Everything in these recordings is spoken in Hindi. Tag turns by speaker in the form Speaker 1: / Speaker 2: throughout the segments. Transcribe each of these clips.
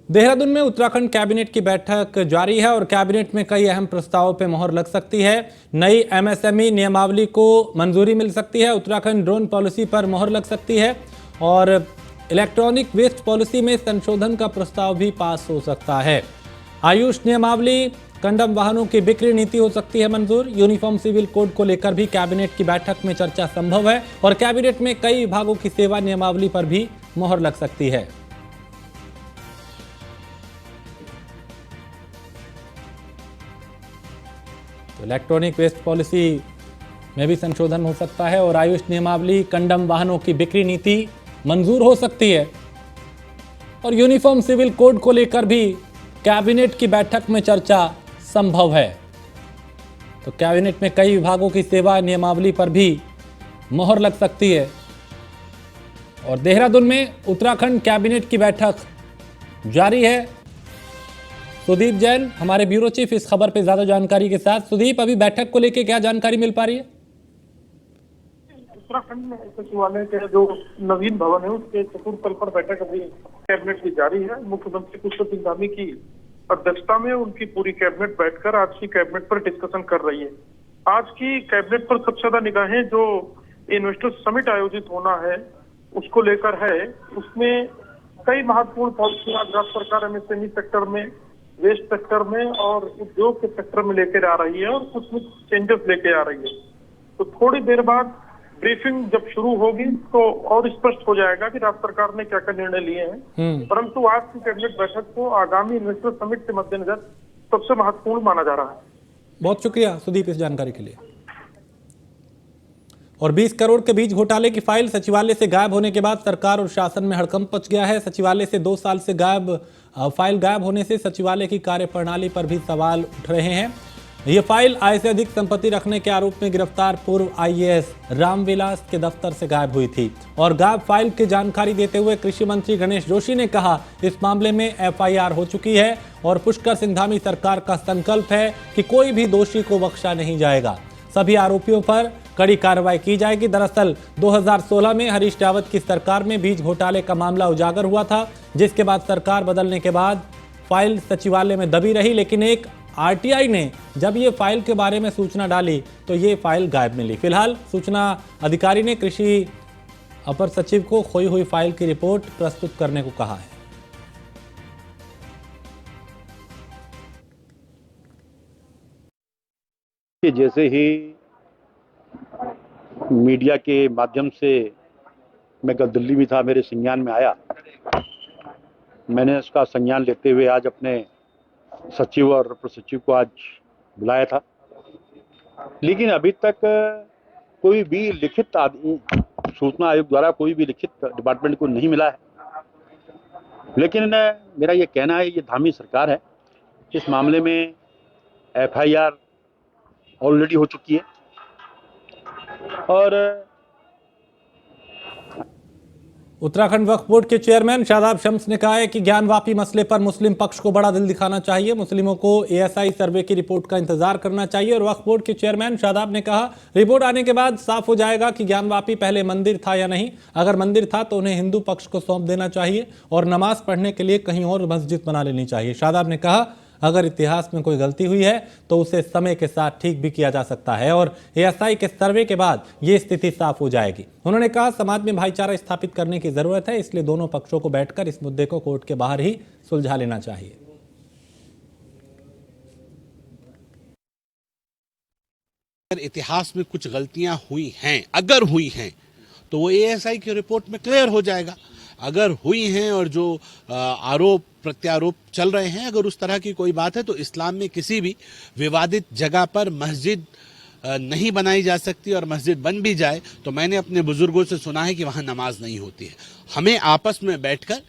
Speaker 1: देहरादून में उत्तराखंड कैबिनेट की बैठक जारी है और कैबिनेट में कई अहम प्रस्तावों पर मोहर लग सकती है। नई एमएसएमई नियमावली को मंजूरी मिल सकती है, उत्तराखंड ड्रोन पॉलिसी पर मोहर लग सकती है और इलेक्ट्रॉनिक वेस्ट पॉलिसी में संशोधन का प्रस्ताव भी पास हो सकता है। आयुष नियमावली, कंडम वाहनों की बिक्री नीति हो सकती है मंजूर। यूनिफॉर्म सिविल कोड को लेकर भी कैबिनेट की बैठक में चर्चा संभव है और कैबिनेट में कई विभागों की सेवा नियमावली पर भी मोहर लग सकती है। तो इलेक्ट्रॉनिक वेस्ट पॉलिसी में भी संशोधन हो सकता है और आयुष नियमावली, कंडम वाहनों की बिक्री नीति मंजूर हो सकती है और यूनिफॉर्म सिविल कोड को लेकर भी कैबिनेट की बैठक में चर्चा संभव है। तो कैबिनेट में कई विभागों की सेवा नियमावली पर भी मोहर लग सकती है और देहरादून में उत्तराखंड कैबिनेट की बैठक जारी है। सुदीप जैन हमारे ब्यूरो चीफ इस खबर पे ज्यादा जानकारी के साथ। सुदीप, अभी बैठक को लेकर क्या जानकारी मिल पा रही है?
Speaker 2: उत्तराखंड सचिवालय के जो नवीन भवन है उसके चतुर्थ तल पर बैठक अभी कैबिनेट की जारी है। मुख्यमंत्री पुष्कर सिंह धामी की अध्यक्षता में उनकी पूरी कैबिनेट बैठकर आज की कैबिनेट पर डिस्कशन कर रही है। आज की कैबिनेट पर सबसे ज्यादा निगाहें जो इन्वेस्टर्स समिट आयोजित होना है उसको लेकर है। उसमें कई महत्वपूर्ण पॉलिसियां राज्य सरकार एमएसएमई सेक्टर में, वेस्ट सेक्टर में और उद्योग के सेक्टर में लेकर आ रही है और कुछ चेंजेस लेके आ रही है। तो थोड़ी देर बाद ब्रीफिंग जब शुरू होगी तो और स्पष्ट हो जाएगा कि राज्य सरकार ने क्या क्या निर्णय लिए हैं। परंतु आज की कैबिनेट बैठक को आगामी इन्वेस्टर समिट के मद्देनजर सबसे महत्वपूर्ण माना जा रहा है।
Speaker 1: बहुत शुक्रिया सुदीप इस जानकारी के लिए। और 20 करोड़ के बीज घोटाले की फाइल सचिवालय से गायब होने के बाद सरकार और शासन में हड़कंप मच गया है। सचिवालय से 2 साल से फाइल गायब होने से सचिवालय की कार्यप्रणाली पर भी सवाल उठ रहे हैं। यह फाइल आय से अधिक संपत्ति रखने के आरोप में गिरफ्तार पूर्व आईएएस रामविलास के दफ्तर से गायब हुई थी और गायब फाइल की जानकारी देते हुए कृषि मंत्री गणेश जोशी ने कहा इस मामले में एफआईआर हो चुकी है और पुष्कर सिंह धामी सरकार का संकल्प है कि कोई भी दोषी को बख्शा नहीं जाएगा। सभी आरोपियों पर कड़ी कार्रवाई की जाएगी। दरअसल 2016 में हरीश रावत की सरकार में बीज घोटाले का मामला उजागर हुआ था, जिसके बाद सरकार बदलने के बाद फाइल सचिवालय में दबी रही, लेकिन एक आरटीआई ने जब ये फाइल के बारे में सूचना डाली तो ये फाइल गायब मिली। फिलहाल सूचना अधिकारी ने कृषि अपर सचिव को खोई हुई फाइल की रिपोर्ट प्रस्तुत करने को कहा है।
Speaker 3: जैसे ही मीडिया के माध्यम से मैं कल दिल्ली में था, मेरे संज्ञान में आया, मैंने उसका संज्ञान लेते हुए आज अपने सचिव और अपर सचिव को आज बुलाया था। लेकिन अभी तक कोई भी लिखित सूचना आयोग द्वारा कोई भी लिखित डिपार्टमेंट को नहीं मिला है। लेकिन मेरा ये कहना है, ये धामी सरकार है, इस मामले में एफआईआर ऑलरेडी हो चुकी है और
Speaker 1: उत्तराखंड वक्फ बोर्ड के चेयरमैन शादाब शम्स ने कहा है कि ज्ञानवापी मसले पर मुस्लिम पक्ष को बड़ा दिल दिखाना चाहिए। मुस्लिमों को एएसआई सर्वे की रिपोर्ट का इंतजार करना चाहिए और वक्फ बोर्ड के चेयरमैन शादाब ने कहा रिपोर्ट आने के बाद साफ हो जाएगा कि ज्ञानवापी पहले मंदिर था या नहीं। अगर मंदिर था तो उन्हें हिंदू पक्ष को सौंप देना चाहिए और नमाज पढ़ने के लिए कहीं और मस्जिद बना लेनी चाहिए। शादाब ने कहा अगर इतिहास में कोई गलती हुई है तो उसे समय के साथ ठीक भी किया जा सकता है और एएसआई के सर्वे के बाद ये स्थिति साफ हो जाएगी। उन्होंने कहा समाज में भाईचारा स्थापित करने की जरूरत है, इसलिए दोनों पक्षों को बैठकर इस मुद्दे को कोर्ट के बाहर ही सुलझा लेना चाहिए।
Speaker 4: अगर इतिहास में कुछ गलतियां हुई हैं, अगर हुई हैं, तो वो एएसआई की रिपोर्ट में क्लियर हो जाएगा। अगर हुई हैं और जो आरोप प्रत्यारोप चल रहे हैं, अगर उस तरह की कोई बात है तो इस्लाम में किसी भी विवादित जगह पर मस्जिद नहीं बनाई जा सकती और मस्जिद बन भी जाए तो मैंने अपने बुजुर्गों से सुना है कि वहाँ नमाज नहीं होती है। हमें आपस में बैठकर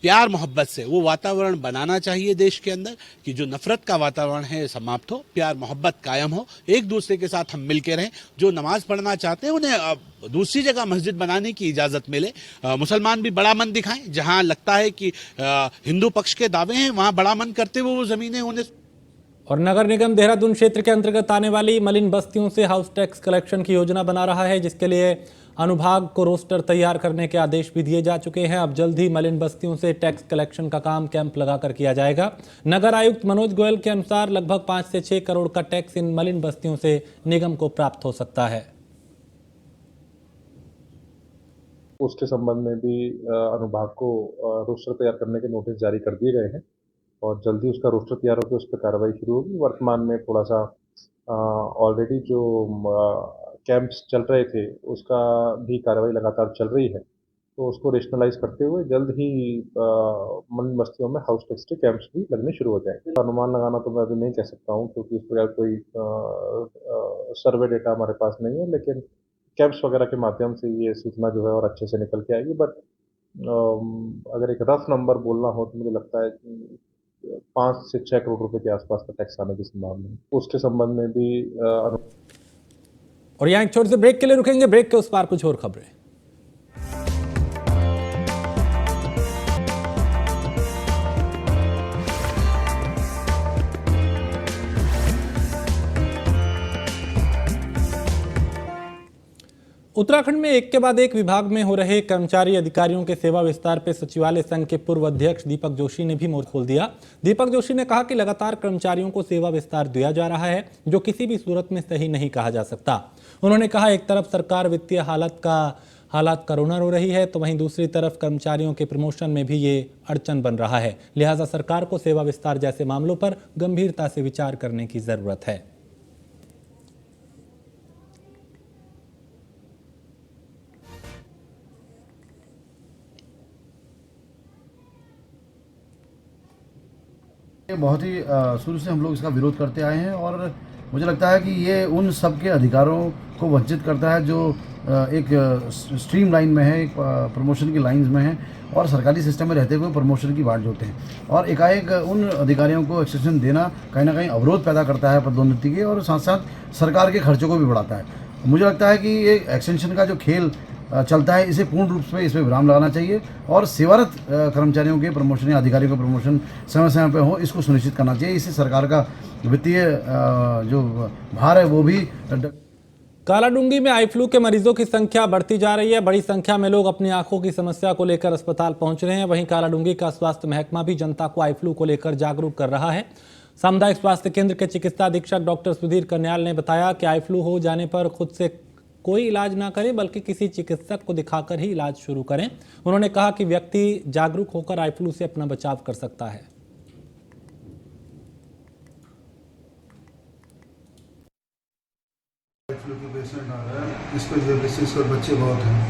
Speaker 4: प्यार मोहब्बत से वो वातावरण बनाना चाहिए देश के अंदर कि जो नफरत का वातावरण है समाप्त हो, प्यार मोहब्बत कायम हो, एक दूसरे के साथ हम मिलके रहें। जो नमाज पढ़ना चाहते हैं उन्हें दूसरी जगह मस्जिद बनाने की इजाजत मिले। मुसलमान भी बड़ा मन दिखाएं, जहां लगता है कि हिंदू पक्ष के दावे हैं वहां बड़ा मन करते हुए वो जमीनें उन्हें।
Speaker 1: और नगर निगम देहरादून क्षेत्र के अंतर्गत आने वाली मलिन बस्तियों से हाउस टैक्स कलेक्शन की योजना बना रहा है, जिसके लिए अनुभाग को रोस्टर तैयार करने के आदेश भी दिए जा चुके हैं। अब जल्द ही मलिन बस्तियों से टैक्स कलेक्शन का काम कैंप लगाकर किया जाएगा। नगर आयुक्त मनोज गोयल के अनुसार लगभग 5 से 6 करोड़ का टैक्स इन मलिन बस्तियों से निगम को प्राप्त हो सकता है।
Speaker 5: उसके संबंध में भी अनुभाग को रोस्टर तैयार करने के नोटिस जारी कर दिए गए हैं और जल्दी उसका रोस्टर तैयार होकर उस पर कार्रवाई शुरू होगी। वर्तमान में थोड़ा सा ऑलरेडी जो कैंप्स चल रहे थे उसका भी कार्रवाई लगातार चल रही है, तो उसको रेशनलाइज करते हुए जल्द ही मलिन बस्तियों में हाउस टैक्स के कैंप्स भी लगने शुरू हो जाएंगे। अनुमान लगाना तो मैं अभी नहीं कह सकता हूँ क्योंकि इस प्रकार कोई सर्वे डेटा हमारे पास नहीं है, लेकिन कैंप्स वगैरह के माध्यम से ये सूचना जो है और अच्छे से निकल के आएगी। बट अगर एक रफ नंबर बोलना हो तो मुझे लगता है कि 5 से 6 करोड़ रुपए के आसपास का टैक्स आने की संभावना है। उसके संबंध में भी
Speaker 1: और यहाँ एक छोटे से ब्रेक के लिए रुकेंगे। ब्रेक के उस पार कुछ और खबरें। उत्तराखंड में एक के बाद एक विभाग में हो रहे कर्मचारी अधिकारियों के सेवा विस्तार पर सचिवालय संघ के पूर्व अध्यक्ष दीपक जोशी ने भी मोर्च खोल दिया। दीपक जोशी ने कहा कि लगातार कर्मचारियों को सेवा विस्तार दिया जा रहा है, जो किसी भी सूरत में सही नहीं कहा जा सकता। उन्होंने कहा, एक तरफ सरकार वित्तीय हालात करोना रो रही है, तो वहीं दूसरी तरफ कर्मचारियों के प्रमोशन में भी ये अड़चन बन रहा है। लिहाजा सरकार को सेवा विस्तार जैसे मामलों पर गंभीरता से विचार करने की जरूरत है।
Speaker 6: बहुत ही शुरू से हम लोग इसका विरोध करते आए हैं और मुझे लगता है कि ये उन सब के अधिकारों को वंचित करता है जो एक स्ट्रीम लाइन में है, एक प्रमोशन की लाइंस में है और सरकारी सिस्टम में रहते हुए प्रमोशन की बाट जोड़ते हैं। और एकाएक उन अधिकारियों को एक्सेशन देना कहीं ना कहीं अवरोध पैदा करता है पदोन्नति के और साथ साथ सरकार के खर्चों को भी बढ़ाता है। मुझे लगता है कि ये एक्सटेंशन का जो खेल चलता है, इसे पूर्ण रूप से इसमें विराम लगाना चाहिए और सेवारत कर्मचारियों के प्रमोशन या अधिकारियों का प्रमोशन समय समय पर हो, इसको सुनिश्चित करना चाहिए। इससे सरकार का वित्तीय जो भार है वो भी।
Speaker 1: कालाडूंगी में आई फ्लू के मरीजों की संख्या बढ़ती जा रही है। बड़ी संख्या में लोग अपनी आंखों की समस्या को लेकर अस्पताल पहुंच रहे हैं। वहीं कालाडूंगी का स्वास्थ्य महकमा भी जनता को आई फ्लू को लेकर जागरूक कर रहा है। सामुदायिक स्वास्थ्य केंद्र के चिकित्सा अधीक्षक डॉक्टर सुधीर कन्याल ने बताया कि आई फ्लू हो जाने पर खुद से कोई इलाज ना करें, बल्कि किसी चिकित्सक को दिखाकर ही इलाज शुरू करें। उन्होंने कहा कि व्यक्ति जागरूक होकर आई फ्लू से अपना बचाव कर सकता है।
Speaker 7: आई फ्लू के पेशेंट आ रहे हैं, इस पर जो बेसिस पर बच्चे बहुत हैं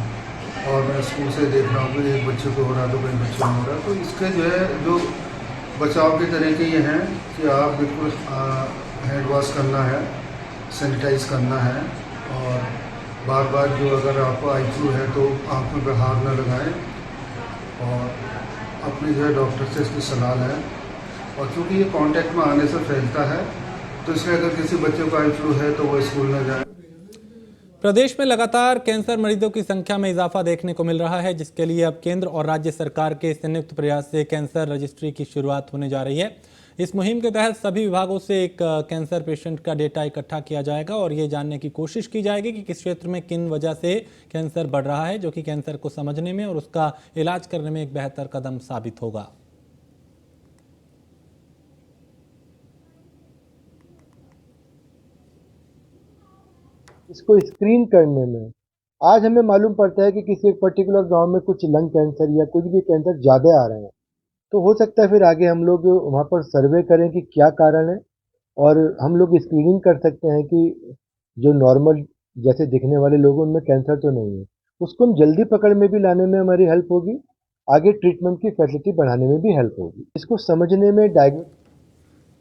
Speaker 7: और मैं स्कूल से देख रहा हूँ कि एक बच्चे को हो रहा है तो कई बच्चों को हो रहा है। तो इसके जो है जो बचाव के तरीके ये हैं कि आप बिल्कुल हैंड वॉश करना है, सैनिटाइज करना है और बार बार जो अगर आपको आई फ्लू है तो आँखों पर हाथ न लगाएं और अपने जो है डॉक्टर से इसकी सलाह लें। और चूँकि ये कांटेक्ट में आने से फैलता है तो इसलिए अगर किसी बच्चे को आई फ्लू है तो वो स्कूल न जाए।
Speaker 1: प्रदेश में लगातार कैंसर मरीजों की संख्या में इजाफा देखने को मिल रहा है, जिसके लिए अब केंद्र और राज्य सरकार के संयुक्त प्रयास से कैंसर रजिस्ट्री की शुरुआत होने जा रही है। इस मुहिम के तहत सभी विभागों से एक कैंसर पेशेंट का डेटा इकट्ठा किया जाएगा और ये जानने की कोशिश की जाएगी कि किस क्षेत्र में किन वजह से कैंसर बढ़ रहा है, जो कि कैंसर को समझने में और उसका इलाज करने में एक बेहतर कदम साबित होगा।
Speaker 8: इसको स्क्रीन करने में आज हमें मालूम पड़ता है कि किसी एक पर्टिकुलर गांव में कुछ लंग कैंसर या कुछ भी कैंसर ज़्यादा आ रहे हैं, तो हो सकता है फिर आगे हम लोग वहाँ पर सर्वे करें कि क्या कारण है और हम लोग स्क्रीनिंग कर सकते हैं कि जो नॉर्मल जैसे दिखने वाले लोग उनमें कैंसर तो नहीं है। उसको हम जल्दी पकड़ में भी लाने में हमारी हेल्प होगी, आगे ट्रीटमेंट की फैसिलिटी बढ़ाने में भी हेल्प होगी। इसको समझने में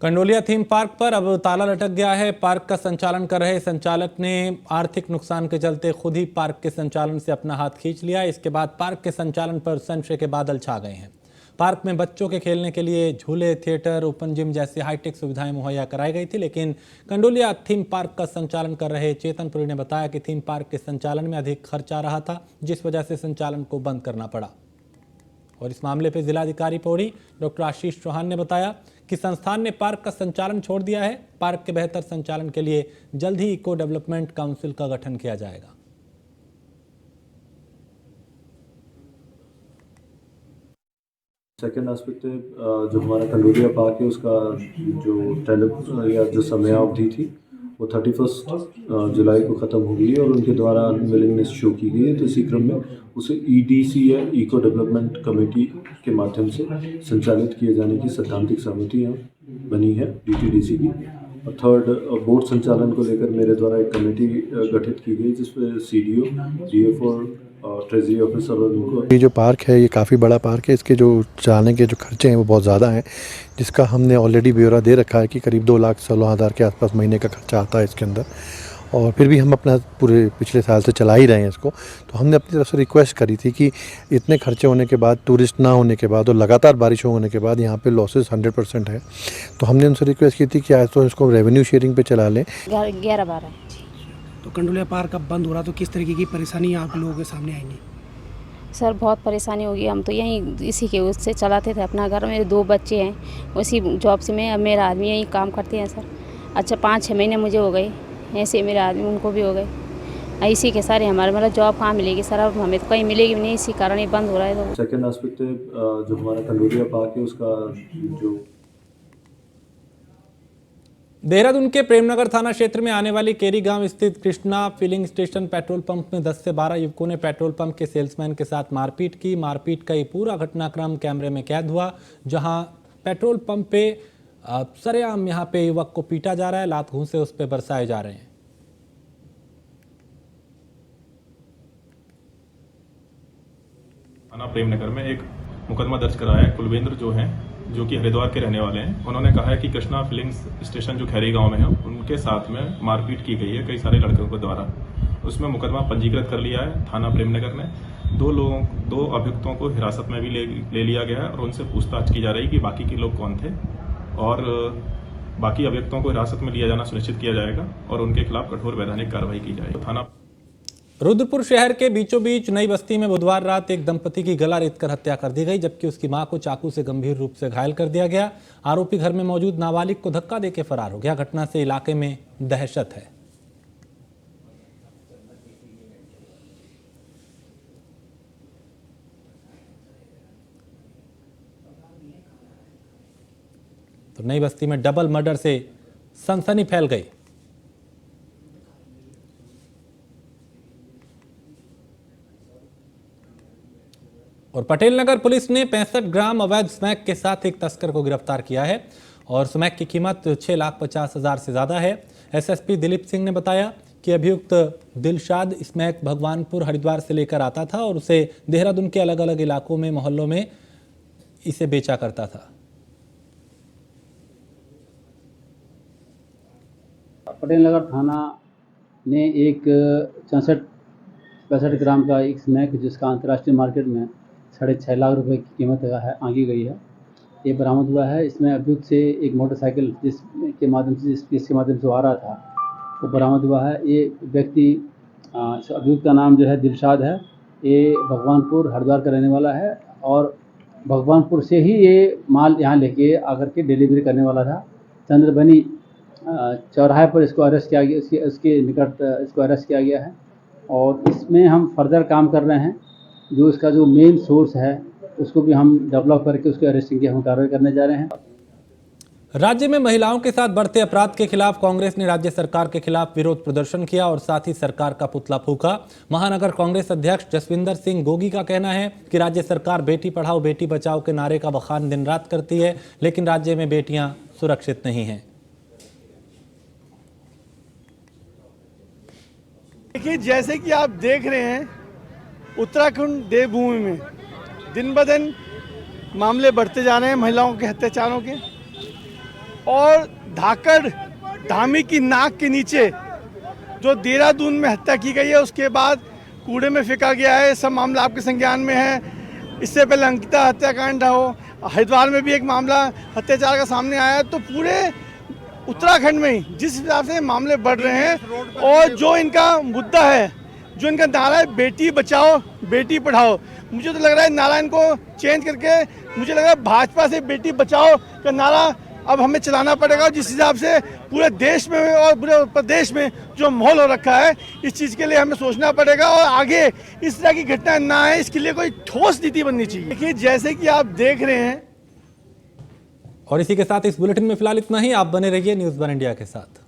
Speaker 1: कंडोलिया थीम पार्क पर अब ताला लटक गया है। पार्क का संचालन कर रहे संचालक ने आर्थिक नुकसान के चलते खुद ही पार्क के संचालन से अपना हाथ खींच लिया। इसके बाद पार्क के संचालन पर संशय के बादल छा गए हैं। पार्क में बच्चों के खेलने के लिए झूले, थिएटर, ओपन जिम जैसी हाईटेक सुविधाएं मुहैया कराई गई थी, लेकिन कंडोलिया थीम पार्क का संचालन कर रहे चेतनपुरी ने बताया कि थीम पार्क के संचालन में अधिक खर्च आ रहा था, जिस वजह से संचालन को बंद करना पड़ा। और इस मामले पर जिलाधिकारी पौड़ी डॉक्टर आशीष चौहान ने बताया कि संस्थान ने पार्क का संचालन छोड़ दिया है। पार्क के बेहतर संचालन के लिए जल्द ही इको डेवलपमेंट काउंसिल का गठन किया जाएगा।
Speaker 9: सेकेंड एस्पेक्ट है जो हमारा कंडोलिया पार्क है उसका जो टेंडर या जो समयावधि थी वो 31 जुलाई को ख़त्म हो गई है और उनके द्वारा अनविलिंगनेस शो की गई है। तो इसी क्रम में उसे EDC या इको डेवलपमेंट कमेटी के माध्यम से संचालित किए जाने की सैद्धांतिक सहमति बनी है DTDC की। और थर्ड, बोर्ड संचालन को लेकर मेरे द्वारा एक कमेटी गठित की गई जिसमें CDO, DFO और ट्रेजरी ऑफिसर और उनको।
Speaker 10: ये जो पार्क है ये काफ़ी बड़ा पार्क है, इसके जो चलाने के जो खर्चे हैं वो बहुत ज़्यादा हैं, जिसका हमने ऑलरेडी ब्यौरा दे रखा है कि करीब 2,16,000 के आसपास महीने का खर्चा आता है इसके अंदर। और फिर भी हम अपना पूरे पिछले साल से चला ही रहे हैं इसको। तो हमने अपनी तरफ से रिक्वेस्ट करी थी कि इतने खर्चे होने के बाद, टूरिस्ट ना होने के बाद और लगातार बारिश होने के बाद यहाँ पे लॉसेस 100% है। तो हमने उनसे रिक्वेस्ट की थी कि आज तो इसको रेवेन्यू शेयरिंग पे चला लें।
Speaker 11: 11-12
Speaker 12: तो कंडोलिया पार्क अब बंद हो रहा तो किस तरीके की परेशानी आप लोगों के सामने आएंगी?
Speaker 11: सर बहुत परेशानी होगी। हम तो यहीं इसी के उससे चलाते थे अपना घर। मेरे 2 बच्चे हैं, उसी जॉब से मैं, अब मेरा आदमी यहीं काम करते हैं सर। अच्छा 5-6 महीने मुझे हो गए, ऐसे मेरे आदमी उनको भी हो गए। इसी के सारे हमारे मतलब जॉब कहाँ मिलेगी सर? अब हमें तो कहीं मिलेगी नहीं, इसी कारण ये बंद हो रहा है। तो
Speaker 9: सेकेंड एस्पेक्ट है जो हमारा कंडोलिया पार्क है उसका जो
Speaker 1: देहरादून के प्रेमनगर थाना क्षेत्र में आने वाली केरी गांव स्थित Krishna filling station petrol pump में 10 से 12 युवकों ने पेट्रोल पंप के सेल्समैन के साथ मारपीट की। मारपीट का ये पूरा घटनाक्रम कैमरे में कैद हुआ, जहां पेट्रोल पंप पे सरेआम यहां पे युवक को पीटा जा रहा है, लात घूंसे उस पर बरसाए जा रहे हैं।
Speaker 13: थाना प्रेमनगर में एक मुकदमा दर्ज कराया है। कुलवेंद्र जो कि हरिद्वार के रहने वाले हैं, उन्होंने कहा है कि कृष्णा फिलिंग स्टेशन जो खैरी गांव में है उनके साथ में मारपीट की गई है कई सारे लड़कों के द्वारा। उसमें मुकदमा पंजीकृत कर लिया है थाना प्रेमनगर ने। 2 अभियुक्तों को हिरासत में भी ले लिया गया है और उनसे पूछताछ की जा रही है कि बाकी के लोग कौन थे, और बाकी अभियुक्तों को हिरासत में लिया जाना सुनिश्चित किया जाएगा और उनके खिलाफ कठोर वैधानिक कार्रवाई की जाएगी। थाना
Speaker 1: रुद्रपुर शहर के बीचों बीच नई बस्ती में बुधवार रात एक दंपति की गला रेतकर हत्या कर दी गई, जबकि उसकी मां को चाकू से गंभीर रूप से घायल कर दिया गया। आरोपी घर में मौजूद नाबालिग को धक्का देकर फरार हो गया। घटना से इलाके में दहशत है। तो नई बस्ती में डबल मर्डर से सनसनी फैल गई। और पटेल नगर पुलिस ने 65 ग्राम अवैध स्मैक के साथ एक तस्कर को गिरफ्तार किया है और स्मैक की कीमत 6,50,000 से ज़्यादा है। SSP दिलीप सिंह ने बताया कि अभियुक्त दिलशाद स्मैक भगवानपुर हरिद्वार से लेकर आता था और उसे देहरादून के अलग अलग इलाकों में, मोहल्लों में इसे बेचा करता था।
Speaker 14: पटेल नगर थाना ने एक 65 ग्राम का एक स्मैक जिसका अंतर्राष्ट्रीय मार्केट में 6.5 लाख रुपए की कीमत आंकी गई है, ये बरामद हुआ है। इसमें अभियुक्त से एक मोटरसाइकिल जिसके माध्यम से आ रहा था वो बरामद हुआ है। ये व्यक्ति अभियुक्त का नाम जो है दिलशाद है। ये भगवानपुर हरिद्वार का रहने वाला है और भगवानपुर से ही ये माल यहाँ लेके आकर के डिलीवरी करने वाला था। चंद्रबनी चौराहे पर इसको अरेस्ट किया गया, उसके निकट इसको अरेस्ट किया गया है और इसमें हम फर्दर काम कर रहे हैं। जो इसका जो मेन सोर्स है उसको भी हम डेवलप करके उसके अरेस्टिंग की हम कार्रवाई करने जा रहे हैं।
Speaker 1: राज्य में महिलाओं के साथ बढ़ते अपराध के खिलाफ कांग्रेस ने राज्य सरकार के खिलाफ विरोध प्रदर्शन किया और साथ ही सरकार का पुतला फूंका। महानगर कांग्रेस अध्यक्ष जसविंदर सिंह गोगी का कहना है कि राज्य सरकार बेटी पढ़ाओ बेटी बचाओ के नारे का बखान दिन रात करती है, लेकिन राज्य में बेटियां सुरक्षित नहीं हैं।
Speaker 15: देखिए, जैसे कि आप देख रहे हैं उत्तराखंड देवभूमि में दिन ब दिन मामले बढ़ते जा रहे हैं महिलाओं के अत्याचारों के, और धाकड़ धामी की नाक के नीचे जो देहरादून में हत्या की गई है उसके बाद कूड़े में फेंका गया है, सब मामला आपके संज्ञान में है। इससे पहले अंकिता हत्याकांड हो, हरिद्वार में भी एक मामला अत्याचार का सामने आया है। तो पूरे उत्तराखंड में ही जिस हिसाब से मामले बढ़ रहे हैं और जो इनका मुद्दा है, जो इनका नारा है बेटी बचाओ बेटी पढ़ाओ, मुझे तो लग रहा है नारा इनको चेंज करके मुझे लग रहा है भाजपा से बेटी बचाओ का नारा अब हमें चलाना पड़ेगा। जिस हिसाब से पूरे देश में और पूरे प्रदेश में जो माहौल हो रखा है, इस चीज़ के लिए हमें सोचना पड़ेगा और आगे इस तरह की घटना ना आए, इसके लिए कोई ठोस नीति बननी चाहिए। देखिए, जैसे कि आप देख रहे हैं।
Speaker 1: और इसी के साथ इस बुलेटिन में फिलहाल इतना ही। आप बने रहिए न्यूज़ वन इंडिया के साथ।